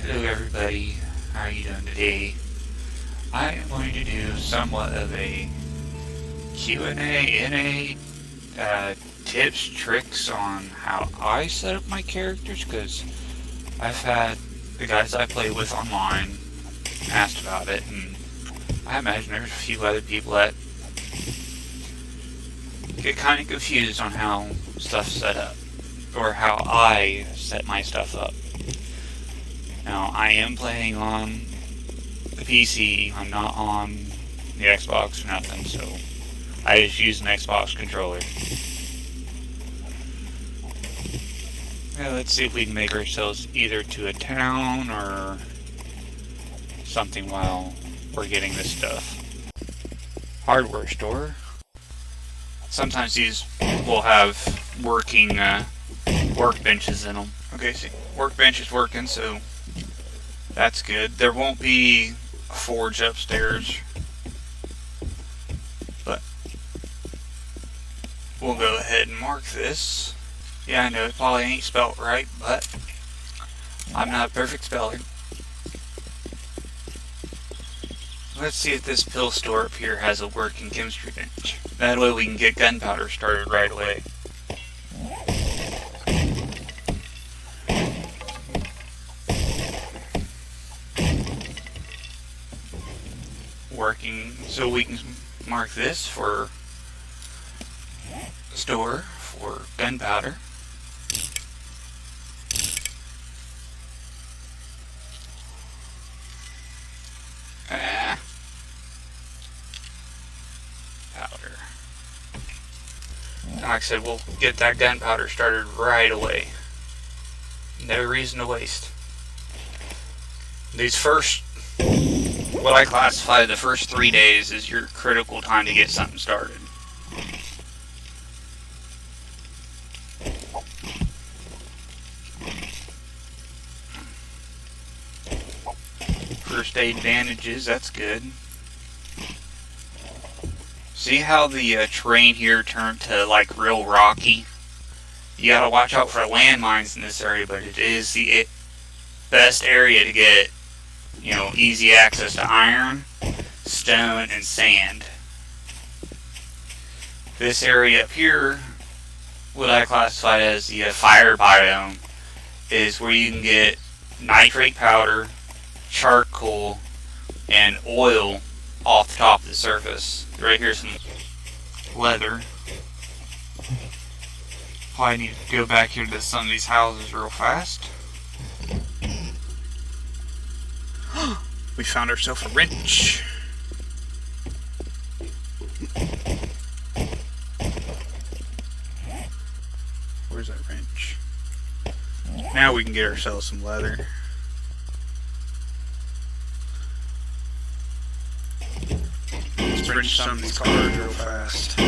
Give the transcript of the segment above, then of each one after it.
Hello everybody, how are you doing today? I am going to do somewhat of a Q&A, tips, tricks on how I set up my characters, because I've had the guys I play with online asked about it, and I imagine there's a few other people that get kind of confused on how stuff's set up, or how I set my stuff up. Now, I am playing on the PC, I'm not on the Xbox or nothing, so I just use an Xbox controller. Now, let's see if we can make ourselves either to a town or something while we're getting this stuff. Hardware store. Sometimes these will have working workbenches in them. Okay, see, workbench is working, so that's good. There won't be a forge upstairs, but we'll go ahead and mark this. Yeah, I know it probably ain't spelt right, but I'm not a perfect speller. Let's see if this pill store up here has a working chemistry bench. That way we can get gunpowder started right away. Working, so we can mark this for store for gunpowder. Powder. Like I said, we'll get that gunpowder started right away. No reason to waste. These first, what I classify the first 3 days is your critical time to get something started. First aid bandages, that's good. See how the terrain here turned to like real rocky? You gotta watch out for landmines in this area, but it is the best area to get, you know, easy access to iron, stone, and sand. This area up here, what I classify as the fire biome, is where you can get nitrate powder, charcoal, and oil off the top of the surface. Right here's some leather. Probably need to go back here to some of these houses real fast. We found ourselves a wrench. Where's that wrench? Now we can get ourselves some leather. Let's wrench some of these cars real fast.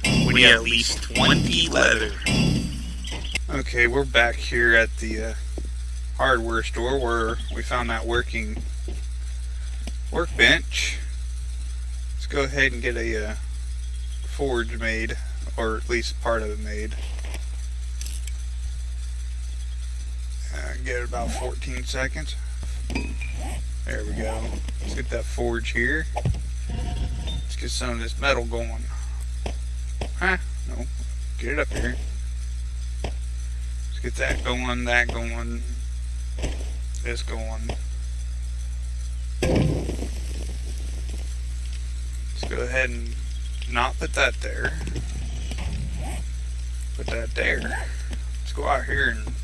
We need at least 20 leather. Okay, we're back here at the hardware store where we found that working workbench. Let's go ahead and get a forge made, or at least part of it made. Get it about 14 seconds. There we go. Let's get that forge here. Let's get some of this metal going. No. Get it up here. Let's get that going, this going. Let's go ahead and not put that there. Put that there. Let's go out here and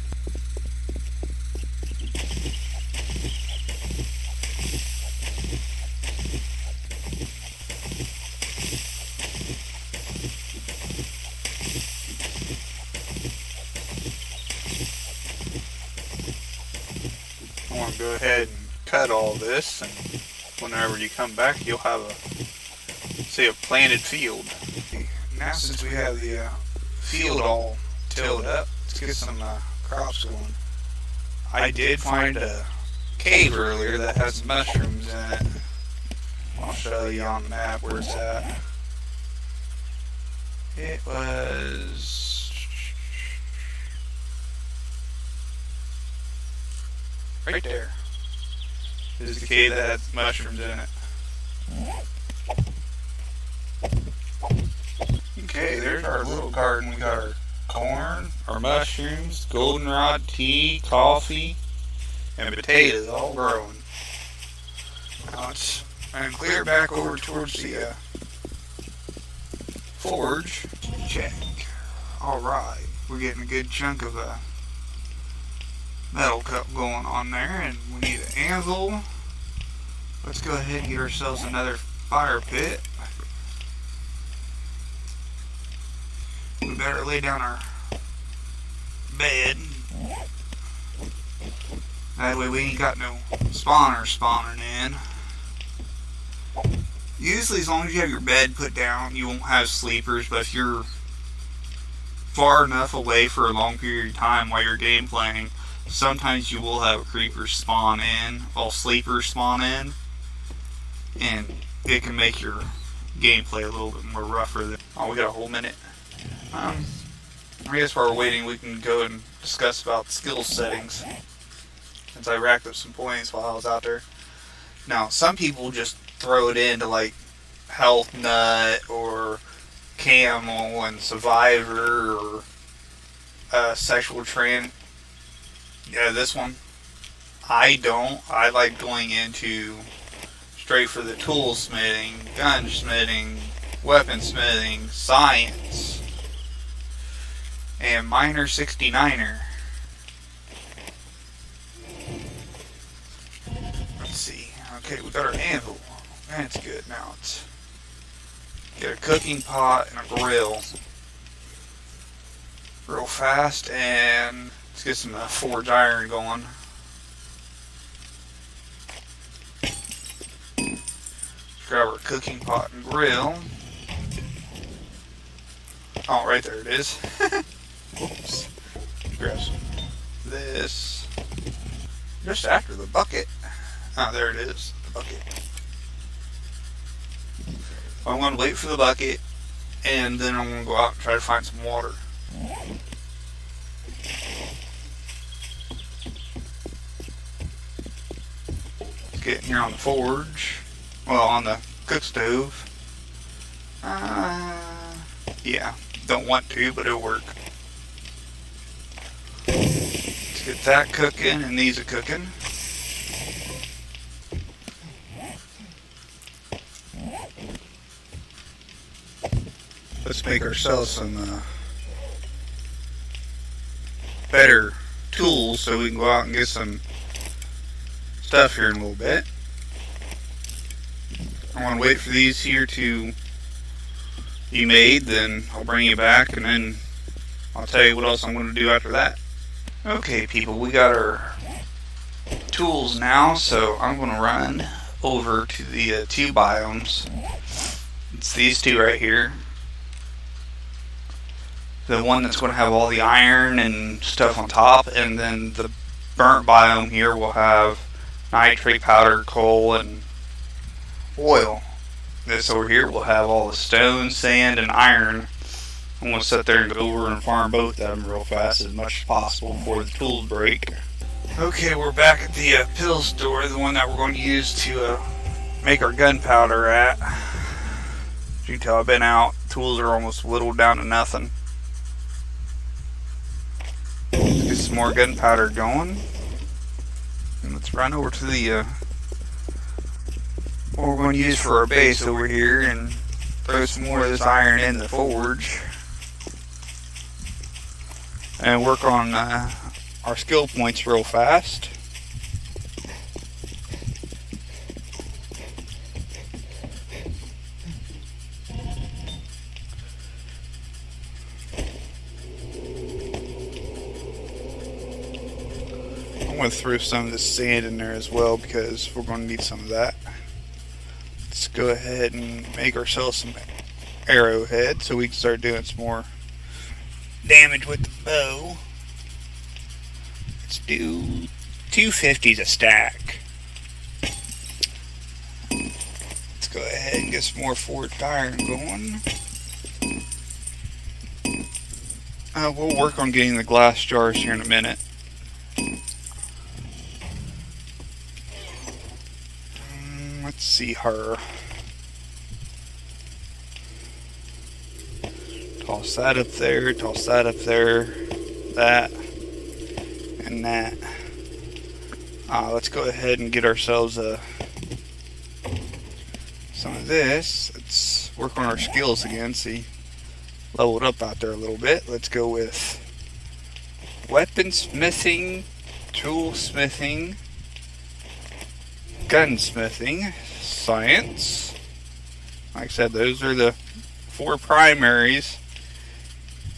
I want to go ahead and cut all this, and whenever you come back you'll have a planted field. Now since we have the field all tilled up, let's get some crops going. I did find a cave earlier that has mushrooms in it. I'll show you on the map where it's at. It was Right there is the cave that has mushrooms in it. Okay, there's our little garden. We got our corn, our mushrooms, goldenrod, tea, coffee, and potatoes all growing. Now let's clear back over towards the forge. Check. Alright, we're getting a good chunk of a metal cup going on there, and we need an anvil. Let's go ahead and get ourselves another fire pit. We better lay down our bed. That way we ain't got no spawners spawning in. Usually as long as you have your bed put down, you won't have sleepers, but if you're far enough away for a long period of time while you're game playing, sometimes you will have creepers spawn in, while sleepers spawn in, and it can make your gameplay a little bit more rougher than... Oh, we got a whole minute. I guess while we're waiting, we can go and discuss about skill settings, since I racked up some points while I was out there. Now, some people just throw it into like health nut or camel and survivor or sexual trend. Yeah, this one I don't. I like going into straight for the toolsmithing, gunsmithing, weaponsmithing, science, and miner 69er. Let's see. Okay, we got our anvil. That's good. Now let's get a cooking pot and a grill real fast, and let's get some forge iron going. Let's grab our cooking pot and grill. Oh, right there it is. Oops. Grab some of this. Just after the bucket. Ah, there it is. The bucket. I'm going to wait for the bucket, and then I'm going to go out and try to find some water. Let's get in here on the forge. Well, on the cook stove. Yeah. Don't want to, but it'll work. Let's get that cooking, and these are cooking. Let's make ourselves some better tools so we can go out and get some stuff here in a little bit. I want to wait for these here to be made, then I'll bring you back, and then I'll tell you what else I'm going to do after that. Okay, people, we got our tools now, so I'm going to run over to the two biomes. It's these two right here. The one that's going to have all the iron and stuff on top, and then the burnt biome here will have nitrate powder, coal, and oil. This over here will have all the stone, sand, and iron. I'm going to sit there and go over and farm both of them real fast as much as possible before the tools break. Okay, we're back at the pill store, the one that we're going to use to make our gunpowder at. As you can tell, I've been out. Tools are almost whittled down to nothing. Let's get some more gunpowder going. And let's run over to the what we're going to use for our base over here and throw some more of this iron in the forge. And work on our skill points real fast. I'm going to throw some of this sand in there as well because we're going to need some of that. Let's go ahead and make ourselves some arrowhead so we can start doing some more damage with the bow. Let's do 250s a stack. Let's go ahead and get some more forged iron going. We'll work on getting the glass jars here in a minute. Let's see her. Toss that up there, toss that up there, that, and that. Let's go ahead and get ourselves some of this. Let's work on our skills again, see, leveled up out there a little bit. Let's go with weaponsmithing, toolsmithing, gunsmithing, science. Like I said, those are the 4 primaries.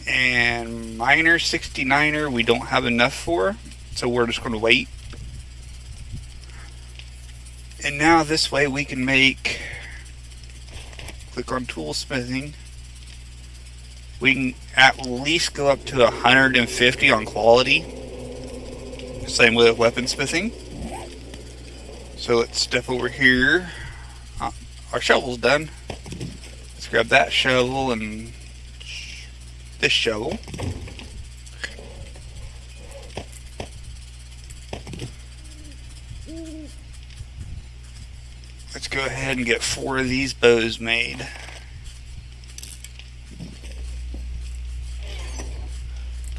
And minor 69er we don't have enough for, so we're just going to wait. And now this way we can make, click on toolsmithing, we can at least go up to 150 on quality. Same with weaponsmithing. So let's step over here. Our shovel's done. Let's grab that shovel and this shovel. Let's go ahead and get 4 of these bows made.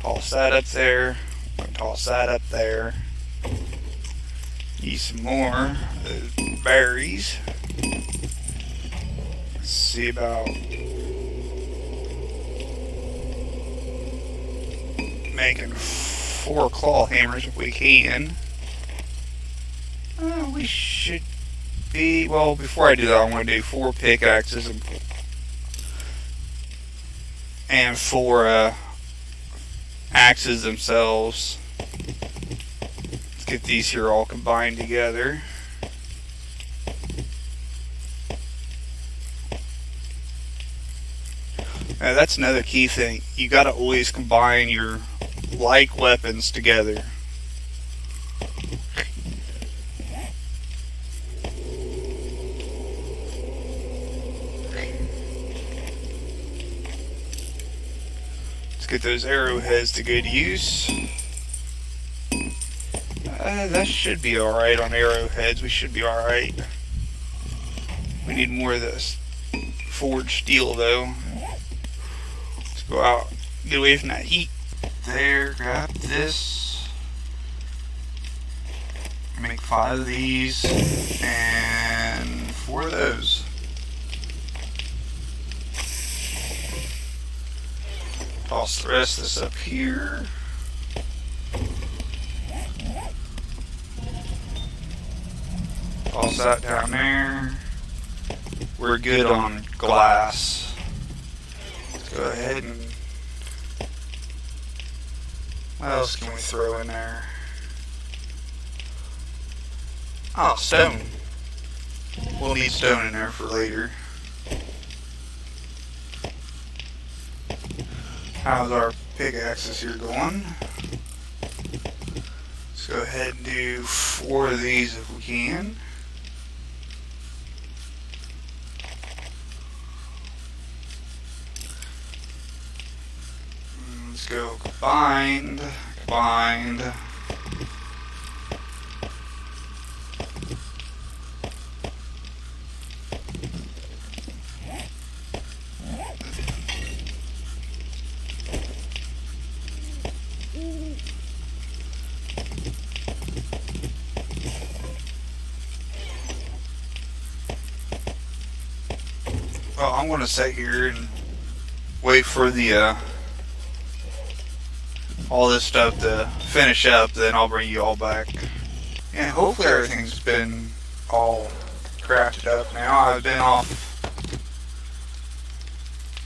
Toss that up there. Toss that up there. Need some more of those berries. Let's see about making 4 claw hammers if we can. We should be, well, before I do that, I want to do 4 pickaxes and 4 axes themselves. Let's get these here all combined together. Now that's another key thing. You gotta always combine your like weapons together. Let's get those arrowheads to good use. That should be alright on arrowheads. We should be alright. We need more of this forged steel though. Let's go out, get away from that heat. There, grab this. Make 5 of these and 4 of those. Toss the rest of this up here. Toss that down there. We're good on glass. Let's go ahead and, what else can we throw in there? Oh, stone. We'll need stone in there for later. How's our pickaxes here going? Let's go ahead and do 4 of these if we can. Let's go combined, combined. Well, I'm going to sit here and wait for the all this stuff to finish up, then I'll bring you all back. And hopefully everything's been all crafted up now. I've been off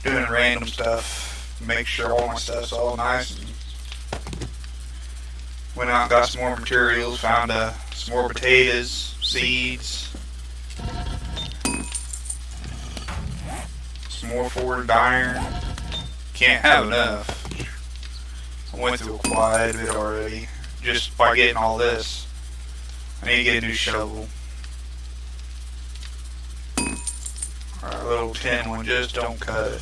doing random stuff, make sure all my stuff's all nice. And went out and got some more materials, found some more potatoes, seeds, some more forged iron. Can't have enough. I went through quite a bit already, just by getting all this. I need to get a new shovel. Our little tin one just don't cut it.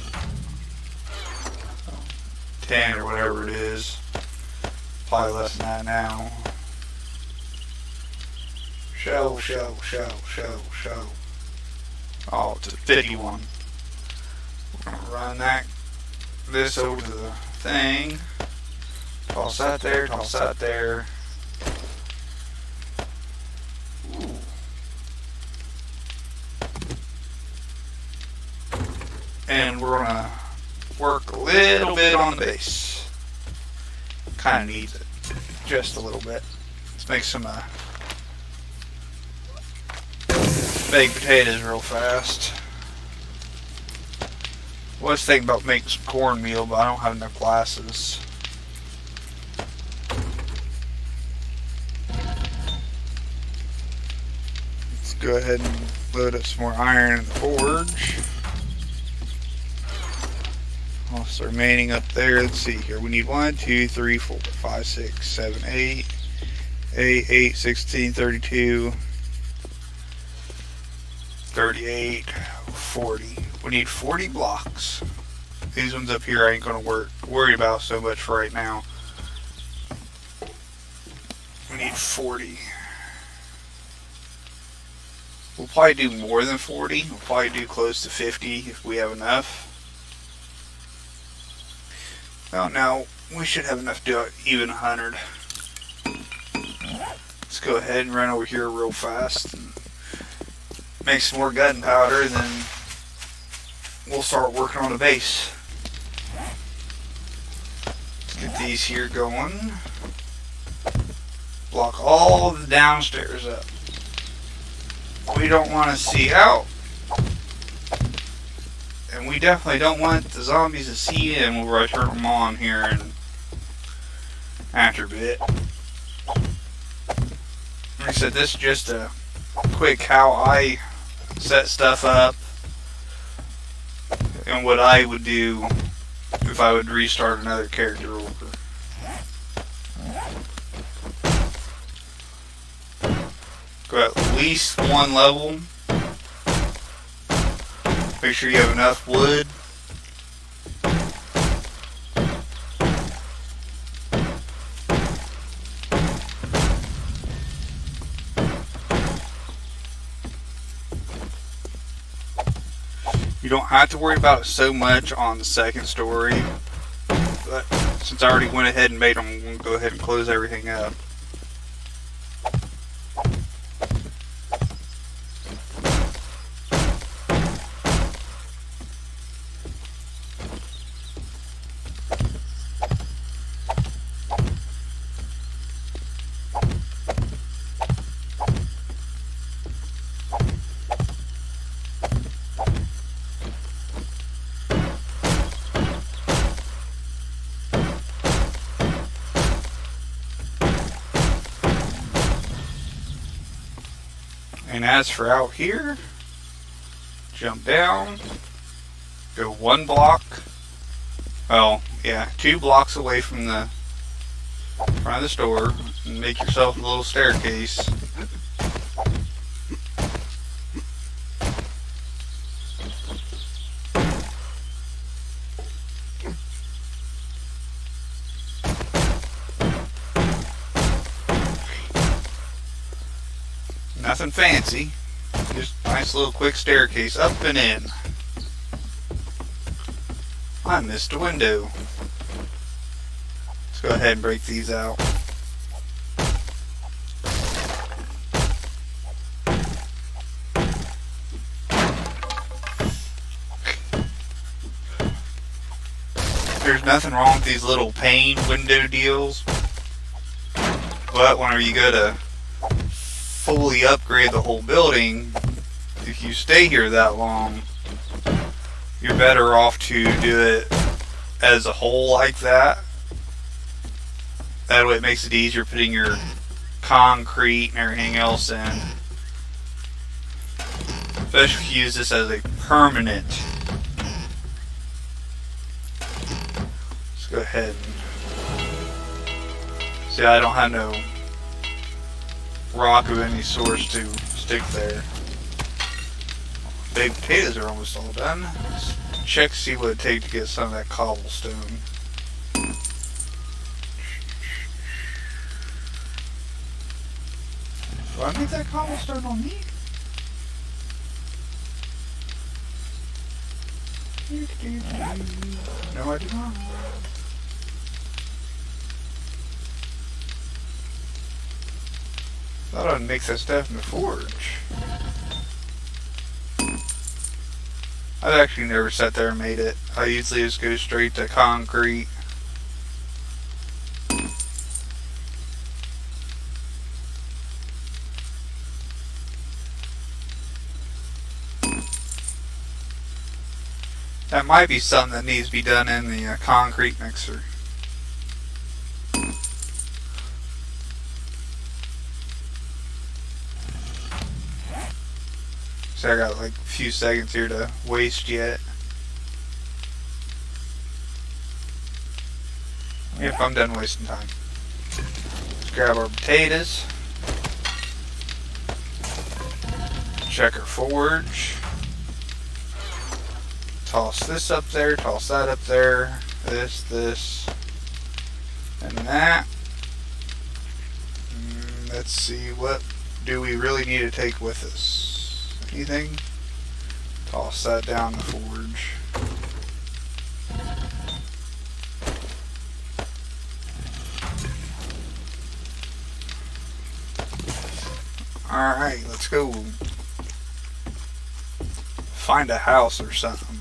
10 or whatever it is. Probably less than that now. Show. Oh, it's a 51. We're gonna run this over to the thing. Toss that there, toss that there. Ooh. And we're gonna work a little bit on the base. Kinda needs it. Just a little bit. Let's make some baked potatoes real fast. I was thinking about making some cornmeal, but I don't have enough glasses. Let's go ahead and load up some more iron in the forge. What's the remaining up there? Let's see here. We need 1, 2, 3, 4, 5, 6, 7, 8, 8, 16, 32, 38, 40. We need 40 blocks. These ones up here I ain't going to worry about so much for right now. We need 40. We'll probably do more than 40. We'll probably do close to 50 if we have enough. Oh, now we should have enough to do even 100. Let's go ahead and run over here real fast and make some more gunpowder, then we'll start working on the base. Let's get these here going. Block all the downstairs up. We don't want to see out. And we definitely don't want the zombies to see in when I turn them on here and after a bit. Like I said, this is just a quick how I set stuff up and what I would do if I would restart another character over. Go at least one level. Make sure you have enough wood. You don't have to worry about it so much on the second story, but since I already went ahead and made them, I'm going to go ahead and close everything up. And as for out here, jump down, go 1 block, well, yeah, 2 blocks away from the front of the store, and make yourself a little staircase. Nothing fancy, just a nice little quick staircase up and in. I missed a window. Let's go ahead and break these out. There's nothing wrong with these little pane window deals, but whenever you go to fully upgrade the whole building, if you stay here that long, you're better off to do it as a whole like that. That way it makes it easier putting your concrete and everything else in. Especially if you use this as a permanent. Let's go ahead and see, I don't have no rock of any sort to stick there. Baked potatoes are almost all done. Let's check to see what it takes to get some of that cobblestone. Do I make that cobblestone on me? No, I do not. Thought I'd make that stuff in the forge. I've actually never sat there and made it. I usually just go straight to concrete. That might be something that needs to be done in the concrete mixer. So I got like a few seconds here to waste yet. Yep, I'm done wasting time. Let's grab our potatoes. Check our forge. Toss this up there, toss that up there. This, and that. Let's see, what do we really need to take with us? Anything? Toss that down the forge. Alright, let's go find a house or something.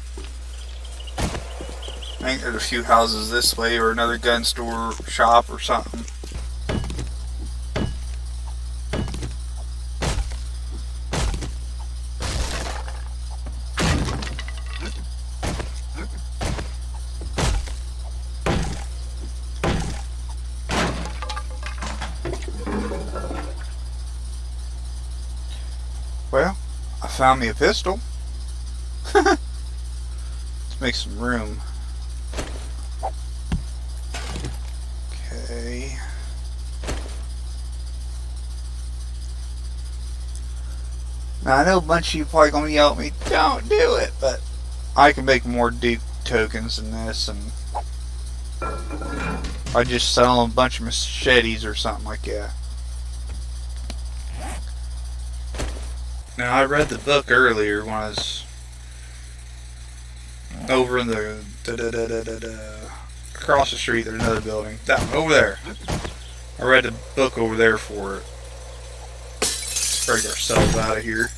I think there's a few houses this way, or another gun store shop or something. Well, I found me a pistol. Let's make some room. Okay. Now I know a bunch of you probably gonna yell at me, don't do it, but I can make more deep tokens than this, and I just sell them a bunch of machetes or something like that. Now I read the book earlier when I was over in the across the street. There's another building. That one over there. I read the book over there for it. Let's break ourselves out of here.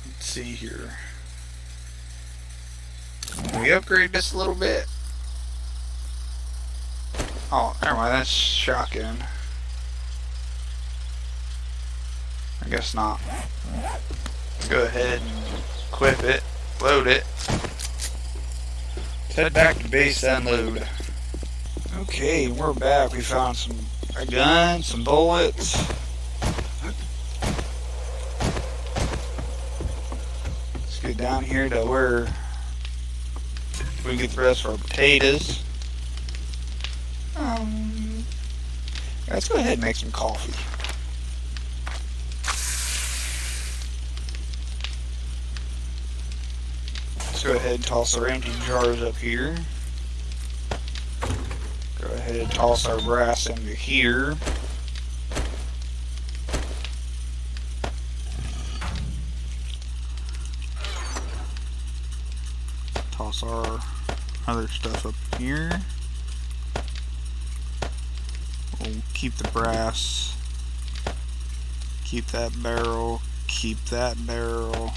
Let's see here. Can we upgrade this a little bit? Oh, never mind, that's shotgun. I guess not. Go ahead and equip it, load it. Head back to base to unload. Okay, we're back. We found a gun, some bullets. Let's get down here to where we can get the rest of our potatoes. Let's go ahead and make some coffee. Let's go ahead and toss our empty jars up here. Go ahead and toss our brass into here. Toss our other stuff up here. We'll keep the brass, keep that barrel, keep that barrel.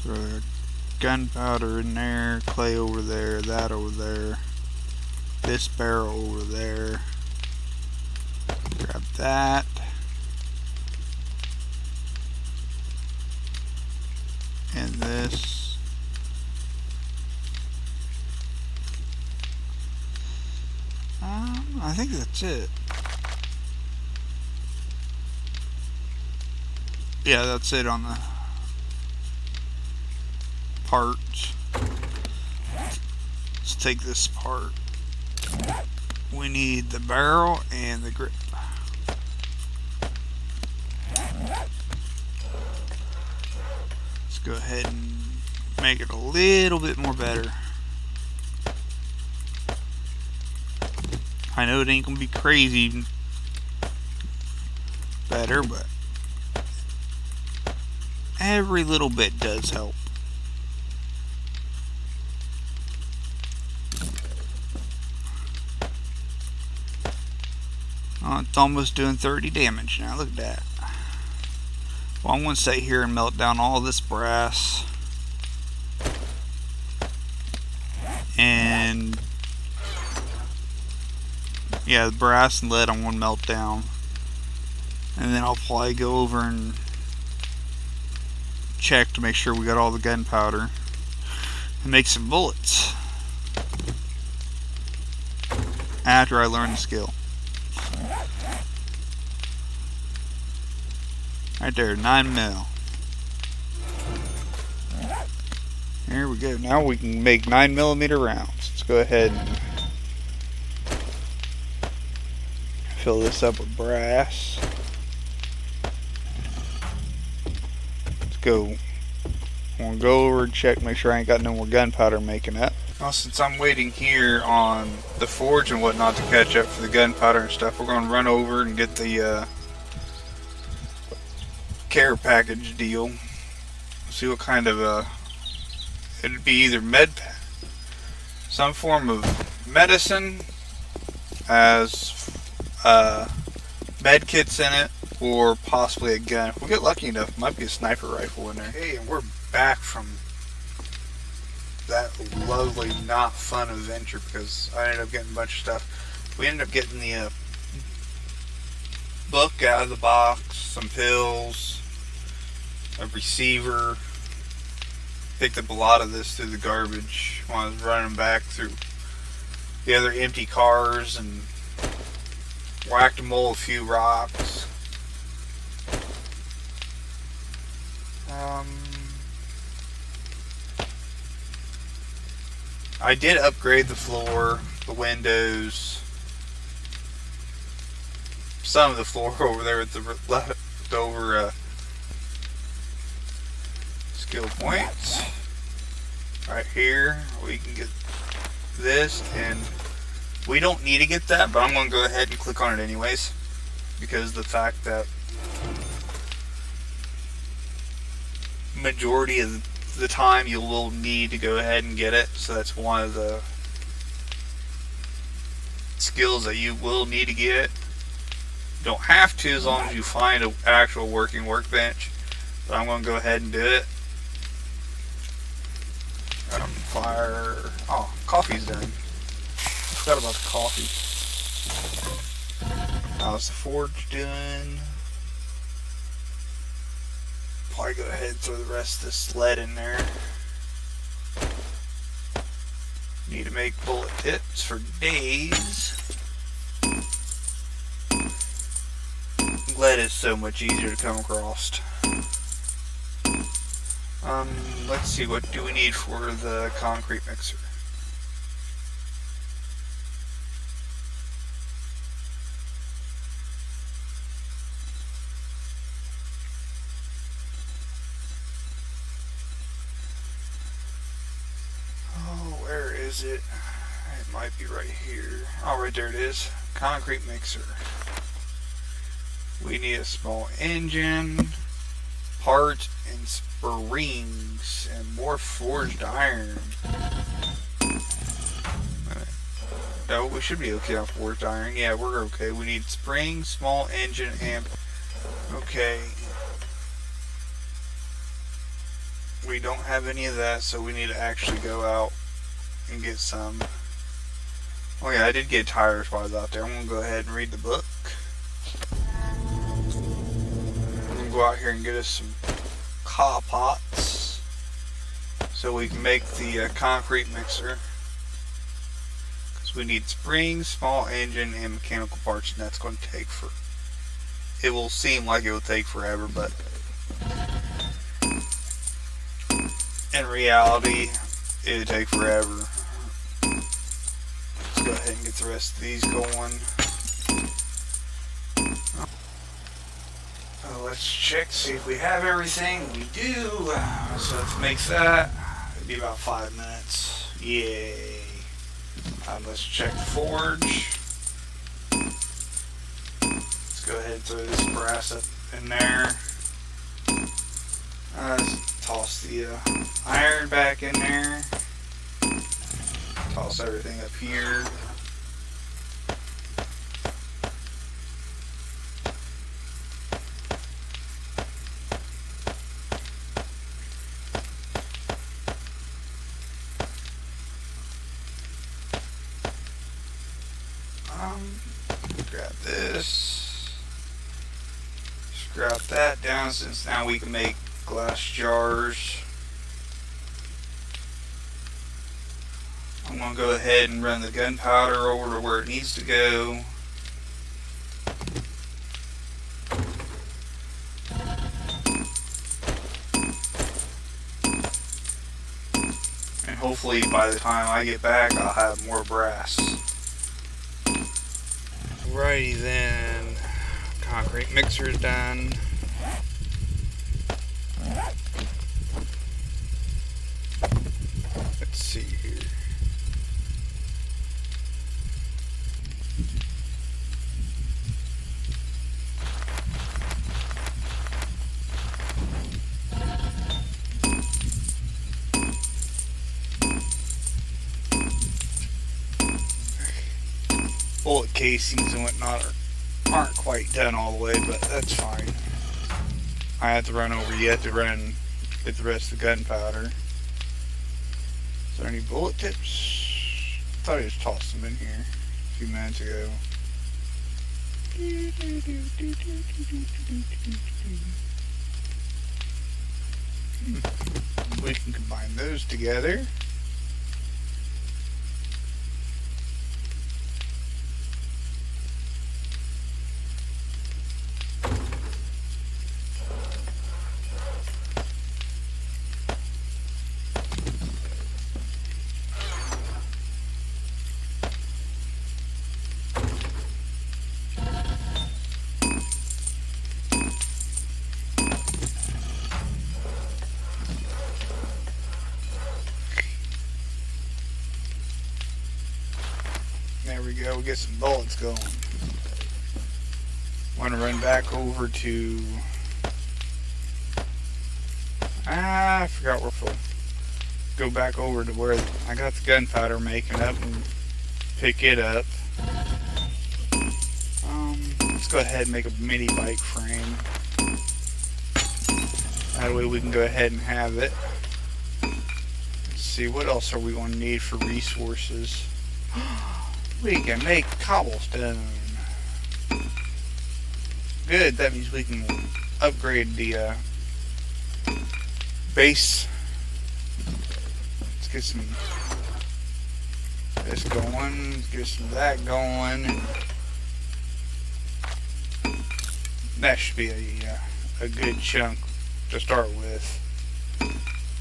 Throw the gunpowder in there, clay over there, that over there, this barrel over there. Grab that. And this. I think that's it. Yeah, that's it on the parts. Let's take this part. We need the barrel and the grip. Let's go ahead and make it a little bit more better. I know it ain't gonna be crazy better, but every little bit does help. Oh, it's almost doing 30 damage now. Look at that. Well, I'm going to sit here and melt down all this brass. And yeah, the brass and lead I'm going to melt down. And then I'll probably go over and check to make sure we got all the gunpowder and make some bullets after I learn the skill. Right there, 9 mil. Here we go. Now we can make 9mm rounds. Let's go ahead and fill this up with brass. Let's go. I'm gonna go over and check, make sure I ain't got no more gunpowder making up. Well, since I'm waiting here on the forge and whatnot to catch up for the gunpowder and stuff, we're gonna run over and get the care package deal. See what kind of it'd be either some form of medicine as med kits in it, or possibly a gun. If we get lucky enough, it might be a sniper rifle in there. Hey, and we're back from that lovely not fun adventure because I ended up getting a bunch of stuff. We ended up getting the book out of the box, some pills, a receiver. Picked up a lot of this through the garbage when I was running back through the other empty cars and whack-a-mole a few rocks. I did upgrade the floor, the windows, some of the floor over there with the leftover skill points. Right here, we can get this, and we don't need to get that, but I'm going to go ahead and click on it anyways, because the fact that majority of the time you will need to go ahead and get it, so that's one of the skills that you will need to get. You don't have to as long as you find an actual working workbench, but I'm going to go ahead and do it. Fire. Oh, coffee's done. I forgot about the coffee. How's the forge doing? Probably go ahead and throw the rest of this lead in there. Need to make bullet tips for days. Lead is so much easier to come across. Let's see, what do we need for the concrete mixer? Oh, where is it? It might be right here. Oh, right there it is. Concrete mixer. We need a small engine, parts, and springs, and more forged iron. No, we should be okay on forged iron. Yeah, we're okay. We need springs, small engine, and okay. We don't have any of that, so we need to actually go out and get some. Oh yeah, I did get tires while I was out there. I'm gonna go ahead and read the book. I'm gonna go out here and get us some car pots so we can make the concrete mixer. Because we need springs, small engine, and mechanical parts, and that's going to take it will seem like it will take forever, but in reality, it'll take forever. Let's go ahead and get the rest of these going. Let's check, see if we have everything. We do. So let's make that. Be about 5 minutes. Yay. Let's check the forge. Let's go ahead and throw this brass up in there. Let's toss the iron back in there. Toss everything up here. Grab this. Scrap that down since now we can make glass jars. I'm going to go ahead and run the gunpowder over to where it needs to go. And hopefully by the time I get back I'll have more brass. Alrighty then, concrete mixer is done. Let's see here. Bullet casings and whatnot aren't quite done all the way, but that's fine. I have to run over yet to get the rest of the gunpowder. Is there any bullet tips? I thought I just tossed them in here a few minutes ago. We can combine those together. There we go, we get some bullets going. Want to run back over to... I forgot where for. Go back over to where I got the gunpowder making up and pick it up. Let's go ahead and make a mini bike frame. That way we can go ahead and have it. Let's see, what else are we going to need for resources? We can make cobblestone. Good, that means we can upgrade the base. Let's get some this going, let's get some of that going. And that should be a good chunk to start with.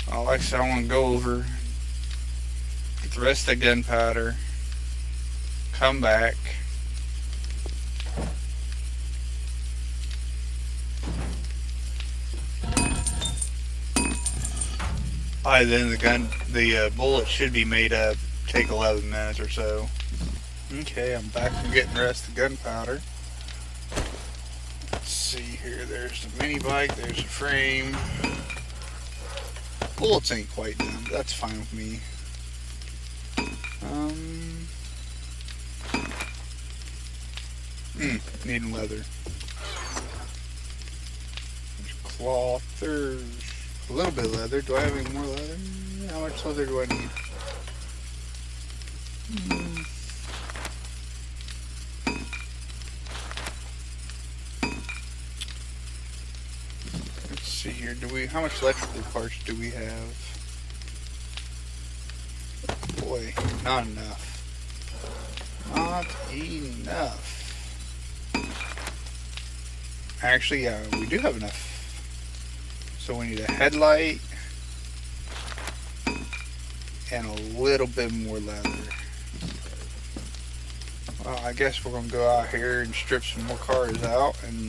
Like I said, I want to go over, get the rest of the gunpowder, come back, by then the bullet should be made up. Take 11 minutes or so. Okay, I'm back from getting the rest of the gunpowder. Let's see here, there's the mini bike, there's the frame. Bullets ain't quite done, but that's fine with me. Needing leather. There's cloth, there's a little bit of leather. Do I have any more leather? How much leather do I need? Let's see here. How much electrical parts do we have? Boy, not enough. Not enough. Actually, yeah, we do have enough. So we need a headlight and a little bit more leather. Well, I guess we're going to go out here and strip some more cars out and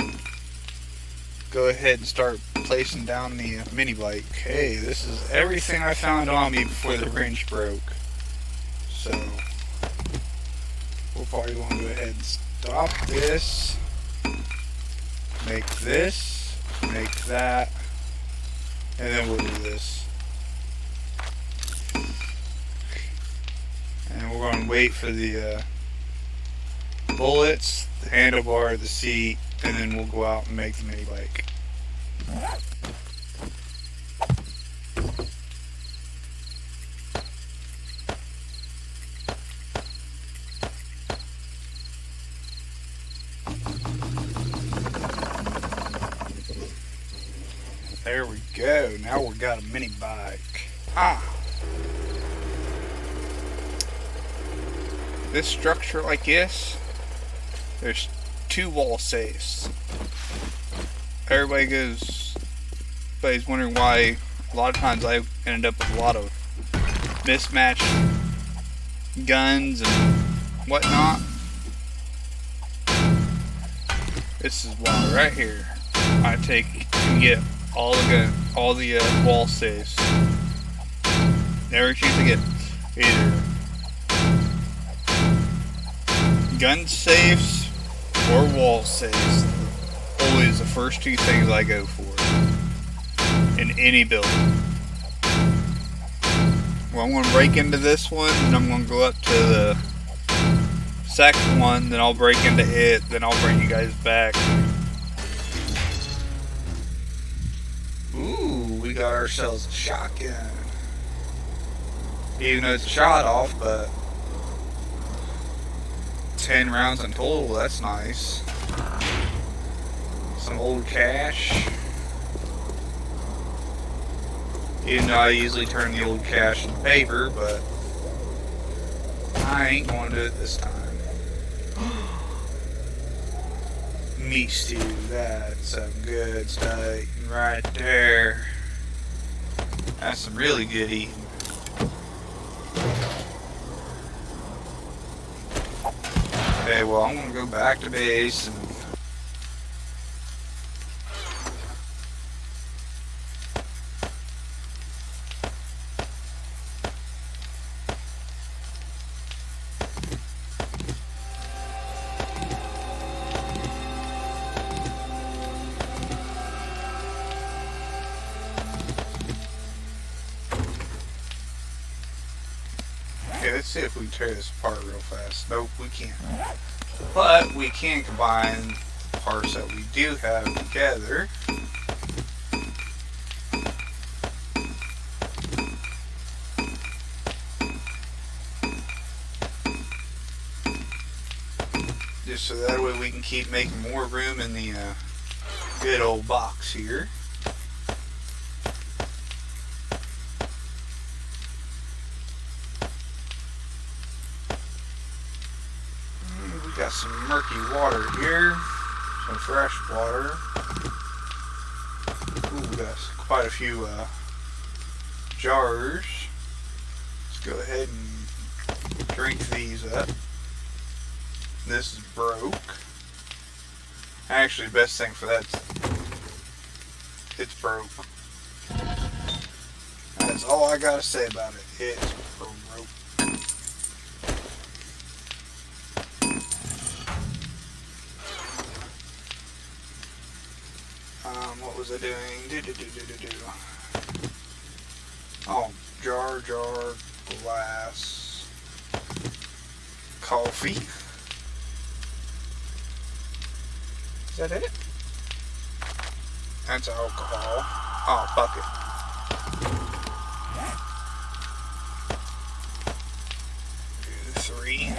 go ahead and start placing down the mini bike. Hey, this is everything I found on me before the wrench broke. So we'll probably want to go ahead and stop this, make that, and then we'll do this. And we're going to wait for the bullets, the handlebar, the seat, and then we'll go out and make the mini bike. There we go. Now we've got a mini bike. This structure like this, there's 2 wall safes. Everybody's wondering why a lot of times I ended up with a lot of mismatched guns and whatnot. This is why right here. I can get all the wall safes. Never choose to get either gun safes or wall safes. Always the first 2 things I go for in any building. Well, I'm going to break into this one, and I'm going to go up to the second one, then I'll break into it, then I'll bring you guys back. Ooh, we got ourselves a shotgun. Even though it's a shot off, but 10 rounds in total, that's nice. Some old cash. Even though I usually turn the old cash into paper, but I ain't going to do it this time. Meat stew, that's some good stuff right there. That's some really good eating. Okay, well, I'm gonna go back to base and okay, let's see if we can tear this apart real fast. Nope, we can't. But we can combine the parts that we do have together. Just so that way we can keep making more room in the good old box here. Got some murky water here, some fresh water. Ooh, we got quite a few jars. Let's go ahead and drink these up. This is broke. Actually, the best thing for that is it's broke. That's all I gotta say about it. It's broke. What was I doing? Oh, jar, glass, coffee. Is that it? That's alcohol. Oh, bucket. Three.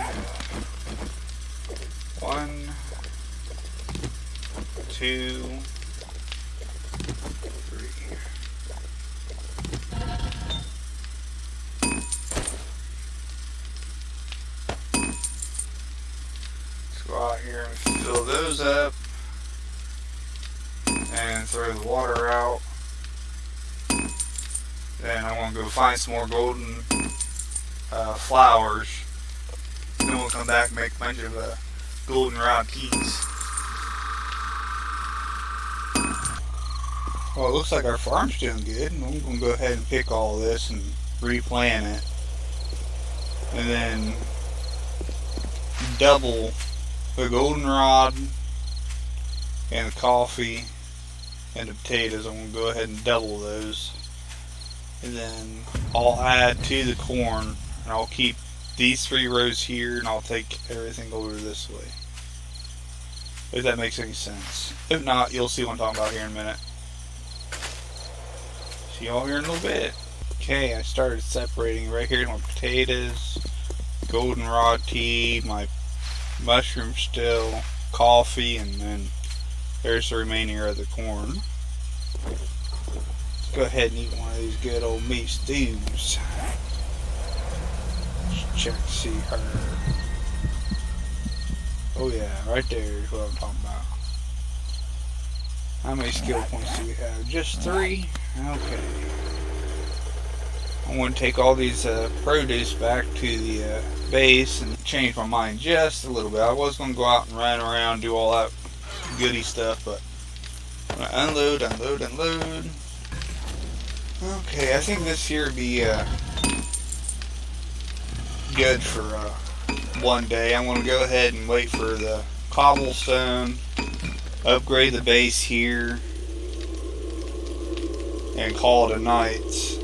1, 2, 3. Let's go out here and fill those up and throw the water out. Then I want to go find some more golden flowers. Then we'll come back and make a bunch of goldenrod keys. Well, it looks like our farm's doing good. I'm going to go ahead and pick all this and replant it. And then double the goldenrod and the coffee and the potatoes. I'm going to go ahead and double those. And then I'll add to the corn, and I'll keep these 3 rows here, and I'll take everything over this way. If that makes any sense. If not, you'll see what I'm talking about here in a minute. See y'all here in a little bit. Okay, I started separating right here my potatoes, goldenrod tea, my mushroom still, coffee, and then there's the remaining of the corn. Let's go ahead and eat one of these good old meat stews. Let's check to see her. Oh yeah, right there is what I'm talking about. How many skill points do we have? Just 3? Okay. I'm going to take all these produce back to the base and change my mind just a little bit. I was going to go out and run around, do all that goody stuff, but I'm going to unload. Okay, I think this here would be good for one day. I'm going to go ahead and wait for the cobblestone, upgrade the base here, and call it a night.